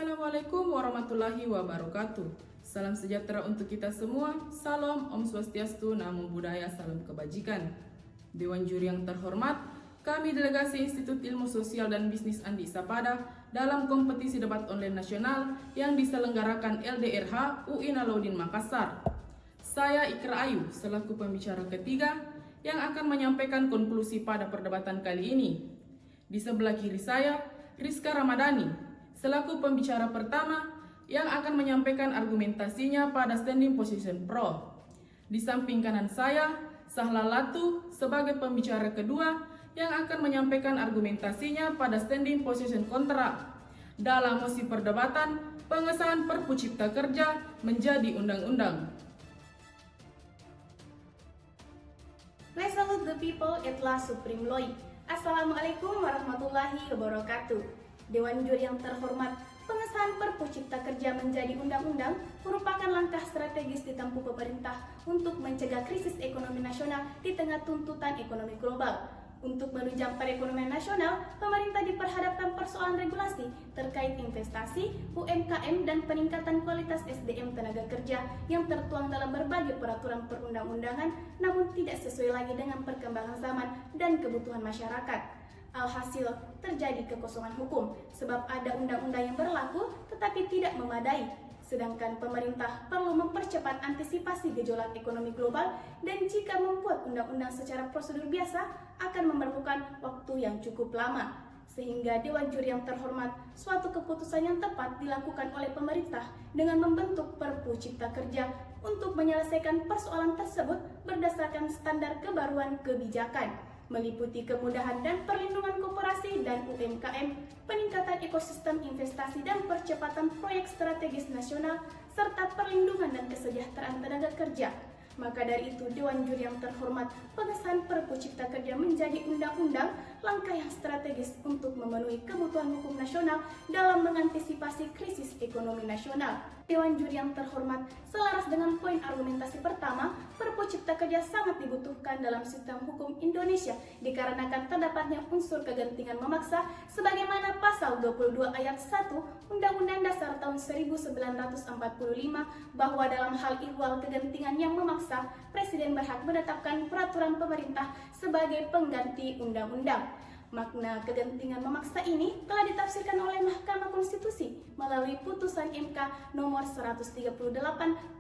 Assalamualaikum warahmatullahi wabarakatuh. Salam sejahtera untuk kita semua. Salam Om Swastiastu, Namo Buddhaya, salam kebajikan. Dewan Juri yang terhormat, kami Delegasi Institut Ilmu Sosial dan Bisnis Andi Sapada dalam kompetisi debat online nasional yang diselenggarakan LDRH UIN Alauddin Makassar. Saya Ikra Ayu selaku pembicara ketiga yang akan menyampaikan konklusi pada perdebatan kali ini. Di sebelah kiri saya, Rizka Ramadhani selaku pembicara pertama yang akan menyampaikan argumentasinya pada standing position pro. Di samping kanan saya, Sahla Latu sebagai pembicara kedua yang akan menyampaikan argumentasinya pada standing position kontra dalam mosi perdebatan pengesahan Perpu Cipta Kerja menjadi undang-undang. Let's salute the people at last Supreme Loi. Assalamualaikum warahmatullahi wabarakatuh. Dewan Juri yang terhormat, pengesahan Perpu Cipta Kerja menjadi undang-undang merupakan langkah strategis ditempuh pemerintah untuk mencegah krisis ekonomi nasional di tengah tuntutan ekonomi global. Untuk menunjang perekonomian nasional, pemerintah diperhadapkan persoalan regulasi terkait investasi, UMKM, dan peningkatan kualitas SDM tenaga kerja yang tertuang dalam berbagai peraturan perundang-undangan, namun tidak sesuai lagi dengan perkembangan zaman dan kebutuhan masyarakat. Alhasil, terjadi kekosongan hukum sebab ada undang-undang yang berlaku tetapi tidak memadai. Sedangkan pemerintah perlu mempercepat antisipasi gejolak ekonomi global dan jika membuat undang-undang secara prosedur biasa akan memerlukan waktu yang cukup lama. Sehingga Dewan Juri yang terhormat, suatu keputusan yang tepat dilakukan oleh pemerintah dengan membentuk Perpu Cipta Kerja untuk menyelesaikan persoalan tersebut berdasarkan standar kebaruan kebijakan, meliputi kemudahan dan perlindungan koperasi dan UMKM, peningkatan ekosistem investasi dan percepatan proyek strategis nasional, serta perlindungan dan kesejahteraan tenaga kerja. Maka dari itu, Dewan Juri yang terhormat, pengesahan Perpu Cipta Kerja menjadi undang-undang langkah yang strategis untuk memenuhi kebutuhan hukum nasional dalam mengantisipasi krisis ekonomi nasional. Dewan Juri yang terhormat, selaras dengan poin argumentasi pertama, Perpu Cipta Kerja sangat dibutuhkan dalam sistem hukum Indonesia dikarenakan terdapatnya unsur kegentingan memaksa sebagaimana pasal 22 ayat 1 Undang-Undang Dasar tahun 1945 bahwa dalam hal ihwal kegentingan yang memaksa, Presiden berhak menetapkan peraturan pemerintah sebagai pengganti undang-undang. Makna kegentingan memaksa ini telah ditafsirkan oleh Mahkamah Konstitusi melalui putusan MK nomor 138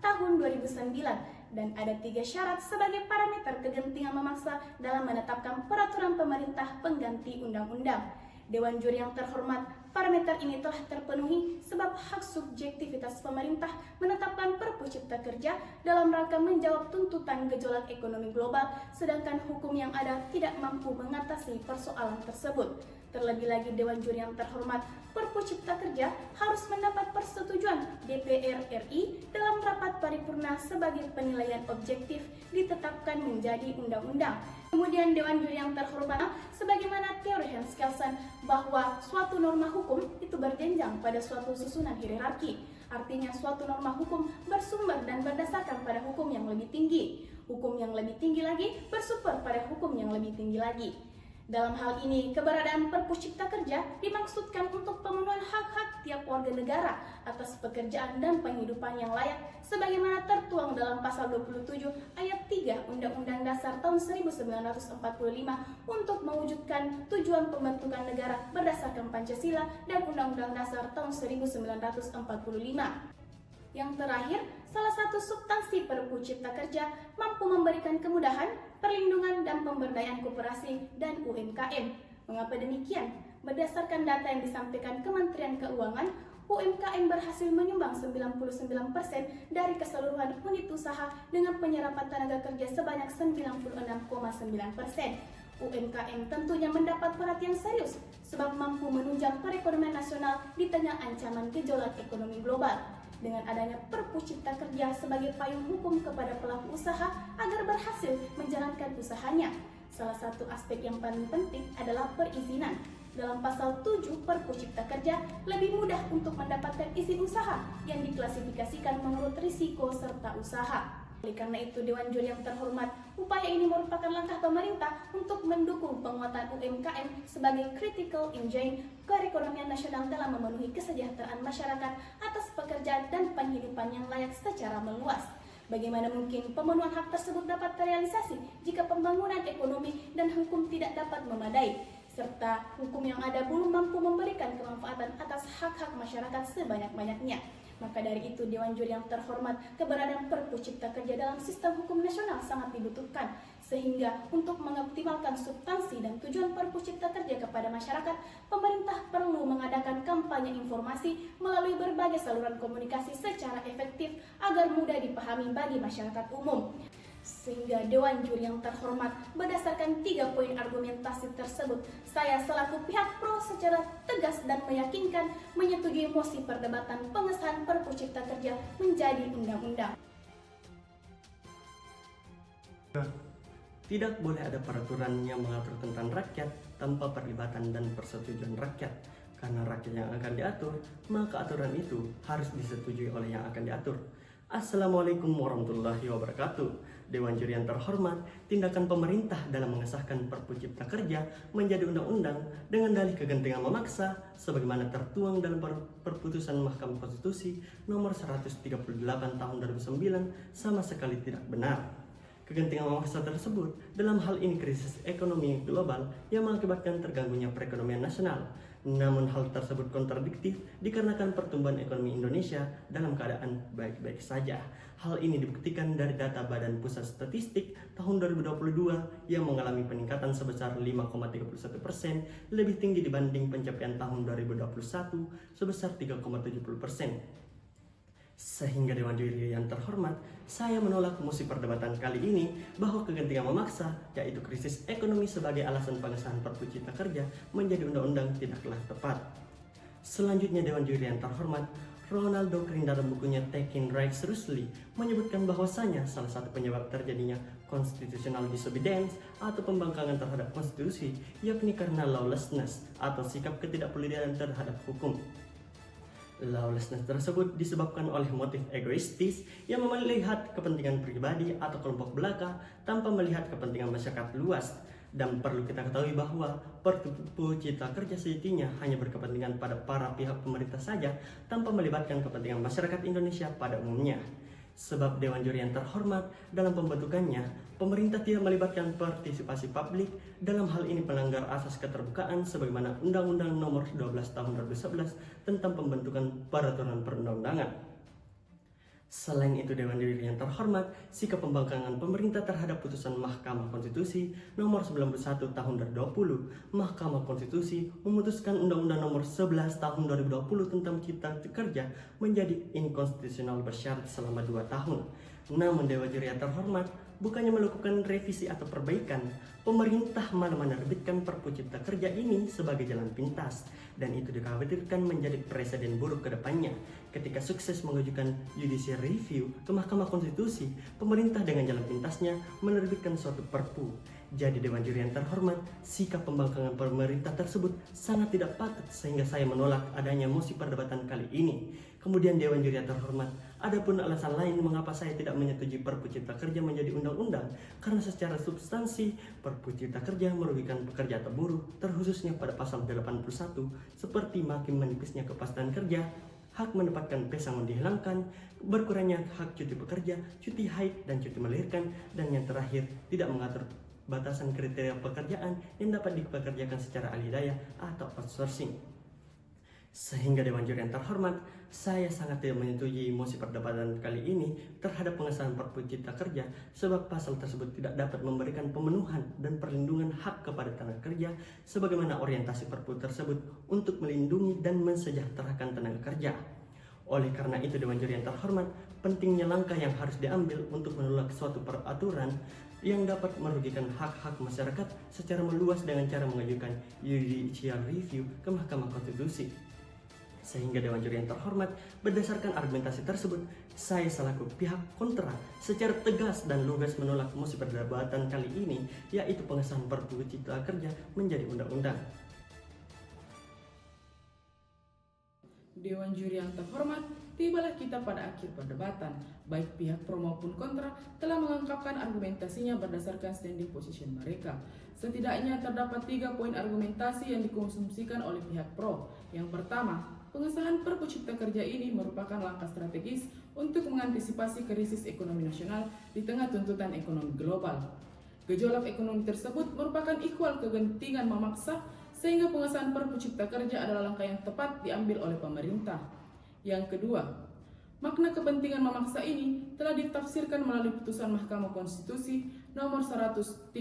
tahun 2009 dan ada 3 syarat sebagai parameter kegentingan memaksa dalam menetapkan peraturan pemerintah pengganti undang-undang. Dewan Juri yang terhormat, parameter ini telah terpenuhi sebab hak subjektivitas pemerintah menetapkan Perpu Cipta Kerja dalam rangka menjawab tuntutan gejolak ekonomi global, sedangkan hukum yang ada tidak mampu mengatasi persoalan tersebut. Terlebih lagi, Dewan Juri yang terhormat, Perpu Cipta Kerja harus mendapat persetujuan DPR RI dalam rapat paripurna sebagai penilaian objektif ditetapkan menjadi undang-undang. Kemudian Dewan Juri yang terhormat, sebagaimana teori Hans Kelsen bahwa suatu norma hukum itu berjenjang pada suatu susunan hierarki. Artinya suatu norma hukum bersumber dan berdasarkan pada hukum yang lebih tinggi. Hukum yang lebih tinggi lagi bersumber pada hukum yang lebih tinggi lagi. Dalam hal ini, keberadaan Perpu Cipta Kerja dimaksudkan untuk pemenuhan hak-hak tiap warga negara atas pekerjaan dan penghidupan yang layak sebagaimana tertuang dalam pasal 27 ayat 3 Undang-Undang Dasar tahun 1945 untuk mewujudkan tujuan pembentukan negara berdasarkan Pancasila dan Undang-Undang Dasar tahun 1945. Yang terakhir, salah satu substansi Perpu Cipta Kerja mampu memberikan kemudahan, perlindungan, dan pemberdayaan koperasi dan UMKM. Mengapa demikian? Berdasarkan data yang disampaikan Kementerian Keuangan, UMKM berhasil menyumbang 99% dari keseluruhan unit usaha dengan penyerapan tenaga kerja sebanyak 96,9%. UMKM tentunya mendapat perhatian serius sebab mampu menunjang perekonomian nasional di tengah ancaman gejolak ekonomi global. Dengan adanya Perpu Cipta Kerja sebagai payung hukum kepada pelaku usaha agar berhasil menjalankan usahanya. Salah satu aspek yang paling penting adalah perizinan. Dalam pasal 7 Perpu Cipta Kerja lebih mudah untuk mendapatkan izin usaha yang diklasifikasikan menurut risiko serta usaha. Oleh karena itu, Dewan Juri yang terhormat, upaya ini merupakan langkah pemerintah untuk mendukung penguatan UMKM sebagai critical engine perekonomian nasional dalam memenuhi kesejahteraan masyarakat atas pekerjaan dan penghidupan yang layak secara meluas. Bagaimana mungkin pemenuhan hak tersebut dapat terrealisasi jika pembangunan ekonomi dan hukum tidak dapat memadai, serta hukum yang ada belum mampu memberikan kemanfaatan atas hak-hak masyarakat sebanyak-banyaknya. Maka dari itu, Dewan Juri yang terhormat, keberadaan Perpu Cipta Kerja dalam sistem hukum nasional sangat dibutuhkan, sehingga untuk mengoptimalkan substansi dan tujuan Perpu Cipta Kerja kepada masyarakat, pemerintah perlu mengadakan kampanye informasi melalui berbagai saluran komunikasi secara efektif agar mudah dipahami bagi masyarakat umum. Sehingga Dewan Juri yang terhormat, berdasarkan 3 poin argumentasi tersebut, saya selaku pihak pro secara tegas dan meyakinkan menyetujui mosi perdebatan pengesahan Perpu Cipta Kerja menjadi undang-undang. Tidak boleh ada peraturan yang mengatur tentang rakyat tanpa perlibatan dan persetujuan rakyat. Karena rakyat yang akan diatur, maka aturan itu harus disetujui oleh yang akan diatur. Assalamualaikum warahmatullahi wabarakatuh. Dewan Juri yang terhormat, tindakan pemerintah dalam mengesahkan Perpu Cipta Kerja menjadi undang-undang dengan dalih kegentingan memaksa sebagaimana tertuang dalam perputusan Mahkamah Konstitusi nomor 138 tahun 2009 sama sekali tidak benar. Kegentingan memaksa tersebut dalam hal ini krisis ekonomi global yang mengakibatkan terganggunya perekonomian nasional. Namun hal tersebut kontradiktif dikarenakan pertumbuhan ekonomi Indonesia dalam keadaan baik-baik saja. Hal ini dibuktikan dari data Badan Pusat Statistik tahun 2022 yang mengalami peningkatan sebesar 5,31%, lebih tinggi dibanding pencapaian tahun 2021 sebesar 3,70%. Sehingga Dewan Juri yang terhormat, saya menolak mosi perdebatan kali ini bahwa kegentingan memaksa, yaitu krisis ekonomi sebagai alasan pengesahan Perpu Cipta Kerja menjadi undang-undang tidaklah tepat. Selanjutnya Dewan Juri yang terhormat, Ronaldo Kering dalam bukunya Taking Rights Seriously menyebutkan bahwasanya salah satu penyebab terjadinya constitutional disobedience atau pembangkangan terhadap konstitusi yakni karena lawlessness atau sikap ketidakpedulian terhadap hukum. Lawlessness tersebut disebabkan oleh motif egoistis yang melihat kepentingan pribadi atau kelompok belaka tanpa melihat kepentingan masyarakat luas. Dan perlu kita ketahui bahwa Perpu Cipta Kerja sejatinya hanya berkepentingan pada para pihak pemerintah saja tanpa melibatkan kepentingan masyarakat Indonesia pada umumnya. Sebab Dewan Juri yang terhormat, dalam pembentukannya, pemerintah tidak melibatkan partisipasi publik, dalam hal ini melanggar asas keterbukaan sebagaimana Undang-Undang Nomor 12 Tahun 2011 tentang pembentukan peraturan perundang-undangan. Selain itu, Dewan Juri yang terhormat, sikap pembangkangan pemerintah terhadap putusan Mahkamah Konstitusi Nomor 91 Tahun 2020, Mahkamah Konstitusi memutuskan Undang-Undang Nomor 11 Tahun 2020 tentang Cipta Kerja menjadi inkonstitusional bersyarat selama 2 tahun. Namun Dewan Juri yang terhormat, bukannya melakukan revisi atau perbaikan, pemerintah malah menerbitkan Perpu Cipta Kerja ini sebagai jalan pintas, dan itu dikhawatirkan menjadi presiden buruk ke depannya. Ketika sukses mengajukan judicial review ke Mahkamah Konstitusi, pemerintah dengan jalan pintasnya menerbitkan suatu perpu. Jadi Dewan Juri yang terhormat, sikap pembangkangan pemerintah tersebut sangat tidak patut sehingga saya menolak adanya mosi perdebatan kali ini. Kemudian Dewan Juri yang terhormat, adapun alasan lain mengapa saya tidak menyetujui Perpu Cipta Kerja menjadi undang-undang, karena secara substansi Perpu Cipta Kerja merugikan pekerja atau buruh, terkhususnya pada pasal 81 seperti makin menipisnya kepastian kerja, hak mendapatkan pesangon dihilangkan, berkurangnya hak cuti pekerja, cuti haid dan cuti melahirkan, dan yang terakhir tidak mengatur batasan kriteria pekerjaan yang dapat dipekerjakan secara alih daya atau outsourcing. Sehingga Dewan Juri yang terhormat, saya sangat tidak menyetujui mosi perdebatan kali ini terhadap pengesahan Perpu Cipta Kerja sebab pasal tersebut tidak dapat memberikan pemenuhan dan perlindungan hak kepada tenaga kerja sebagaimana orientasi Perpu tersebut untuk melindungi dan mensejahterakan tenaga kerja. Oleh karena itu Dewan Juri yang terhormat, pentingnya langkah yang harus diambil untuk menolak suatu peraturan yang dapat merugikan hak-hak masyarakat secara meluas dengan cara mengajukan judicial review ke Mahkamah Konstitusi. Sehingga Dewan Juri yang terhormat, berdasarkan argumentasi tersebut, saya selaku pihak kontra secara tegas dan lugas menolak mosi perdebatan kali ini, yaitu pengesahan Perpu Cipta Kerja menjadi undang-undang. Dewan Juri yang terhormat, tibalah kita pada akhir perdebatan. Baik pihak pro maupun kontra telah mengungkapkan argumentasinya berdasarkan standing position mereka. Setidaknya terdapat 3 poin argumentasi yang dikonsumsikan oleh pihak pro. Yang pertama, pengesahan Perpu Cipta Kerja ini merupakan langkah strategis untuk mengantisipasi krisis ekonomi nasional di tengah tuntutan ekonomi global. Gejolak ekonomi tersebut merupakan ikhwal kegentingan memaksa sehingga pengesahan Perpu Cipta Kerja adalah langkah yang tepat diambil oleh pemerintah. Yang kedua, makna kepentingan memaksa ini telah ditafsirkan melalui putusan Mahkamah Konstitusi nomor 138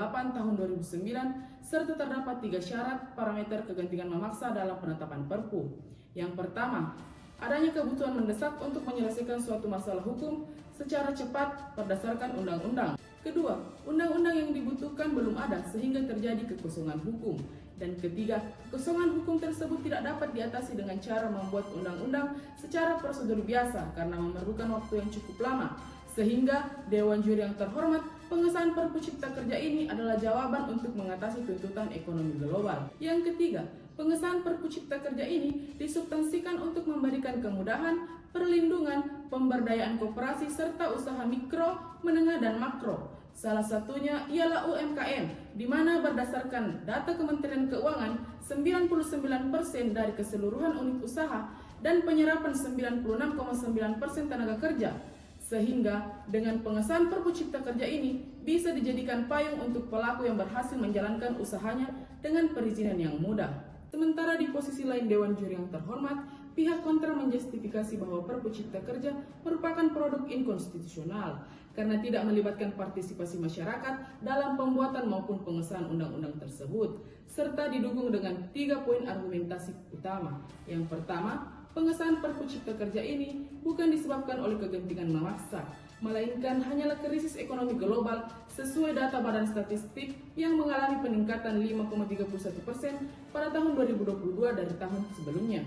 tahun 2009 serta terdapat 3 syarat parameter kegentingan memaksa dalam penetapan Perpu. Yang pertama, adanya kebutuhan mendesak untuk menyelesaikan suatu masalah hukum secara cepat berdasarkan undang-undang. Kedua, undang-undang yang dibutuhkan belum ada sehingga terjadi kekosongan hukum. Dan ketiga, kekosongan hukum tersebut tidak dapat diatasi dengan cara membuat undang-undang secara prosedur biasa karena memerlukan waktu yang cukup lama. Sehingga Dewan Juri yang terhormat, pengesahan Perpu Cipta Kerja ini adalah jawaban untuk mengatasi tuntutan ekonomi global. Yang ketiga, pengesahan Perpu Cipta Kerja ini disubstansikan untuk memberikan kemudahan, perlindungan, pemberdayaan koperasi serta usaha mikro, menengah dan makro. Salah satunya ialah UMKM, di mana berdasarkan data Kementerian Keuangan, 99% dari keseluruhan unit usaha dan penyerapan 96,9% tenaga kerja. Sehingga dengan pengesahan Perpu Cipta Kerja ini bisa dijadikan payung untuk pelaku yang berhasil menjalankan usahanya dengan perizinan yang mudah. Sementara di posisi lain Dewan Juri yang terhormat, pihak kontra menjustifikasi bahwa Perpu Cipta Kerja merupakan produk inkonstitusional karena tidak melibatkan partisipasi masyarakat dalam pembuatan maupun pengesahan undang-undang tersebut, serta didukung dengan 3 poin argumentasi utama. Yang pertama, pengesahan Perpu Cipta Kerja ini bukan disebabkan oleh kegentingan memaksa, melainkan hanyalah krisis ekonomi global sesuai data Badan Statistik yang mengalami peningkatan 5,31% pada tahun 2022 dari tahun sebelumnya.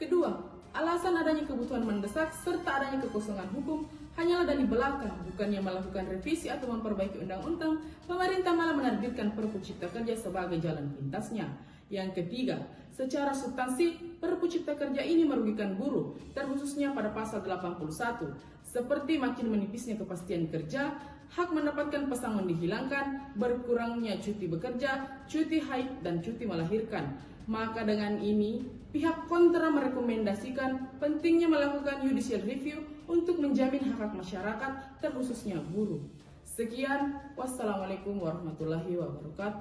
Kedua, alasan adanya kebutuhan mendesak serta adanya kekosongan hukum hanyalah dari belakang, bukannya melakukan revisi atau memperbaiki undang-undang, pemerintah malah menerbitkan Perpu Cipta Kerja sebagai jalan pintasnya. Yang ketiga, secara substansi, Perpu Cipta Kerja ini merugikan buruh, terkhususnya pada pasal 81, seperti makin menipisnya kepastian kerja, hak mendapatkan pesangon dihilangkan, berkurangnya cuti bekerja, cuti haid, dan cuti melahirkan. Maka dengan ini, pihak kontra merekomendasikan pentingnya melakukan judicial review untuk menjamin hak-hak masyarakat, terkhususnya buruh. Sekian, wassalamualaikum warahmatullahi wabarakatuh.